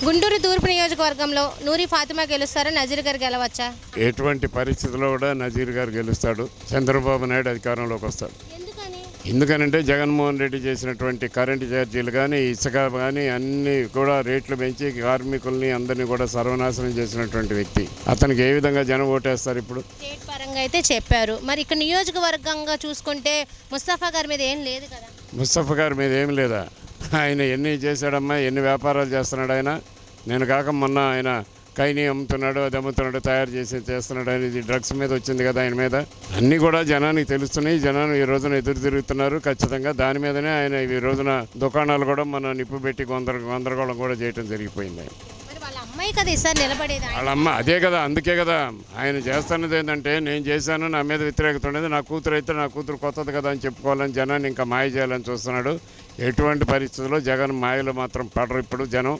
గుంటూరు తూర్పు నియోజకవర్గంలో నూరి ఫాతిమా గెలుస్తారా, నజీర్ గారు గెలవచ్చా? ఎటువంటి పరిస్థితుల్లో కూడా నజీర్ గారు గెలుస్తాడు. చంద్రబాబు నాయుడు అధికారంలోకి వస్తాడు. ఎందుకని? ఎందుకనంటే జగన్మోహన్ రెడ్డి చేసినటువంటి కరెంటు ఛార్జీలు కానీ, ఇసుక కానీ అన్నీ కూడా రేట్లు పెంచి కార్మికుల్ని అందరినీ కూడా సర్వనాశనం చేసినటువంటి వ్యక్తి. అతనికి ఏ విధంగా జనం ఓటేస్తారు ఇప్పుడు? స్టేట్ పరంగా అయితే చెప్పారు. మరి ఇక్కడ నియోజకవర్గంగా చూసుకుంటే ముస్తఫా గారి మీద ఏం లేదు కదా? ముస్తఫా గారి మీద ఏమి లేదా? ఆయన ఎన్ని చేశాడమ్మా, ఎన్ని వ్యాపారాలు చేస్తున్నాడు ఆయన. నేను కాక మొన్న ఆయన కైని అమ్ముతున్నాడు, అది అమ్ముతున్నాడు, తయారు చేసి చేస్తున్నాడు. అనేది డ్రగ్స్ మీద వచ్చింది కదా ఆయన మీద. అన్నీ కూడా జనానికి తెలుస్తున్నాయి. జనాలు ఈ రోజున ఎదురు తిరుగుతున్నారు. ఖచ్చితంగా దాని మీదనే ఆయన ఈ రోజున దుకాణాలు కూడా మన నిప్పు పెట్టి గందరగోళం కూడా చేయడం జరిగిపోయింది. ఆయన మరి వాళ్ళ అమ్మాయి కదా ఈసారి నిలబడేది. వాళ్ళ అమ్మ అదే కదా, అందుకే కదా ఆయన చేస్తున్నది ఏంటంటే, నేను చేశాను, నా మీద వ్యతిరేకత ఉండేది, నా కూతురు అయితే నా కూతురు కొత్తది కదా అని చెప్పుకోవాలని జనాన్ని ఇంకా మాయ చేయాలని చూస్తున్నాడు. ఎటువంటి పరిస్థితుల్లో జగన్ మాయలు మాత్రం పడరు ఇప్పుడు జనం.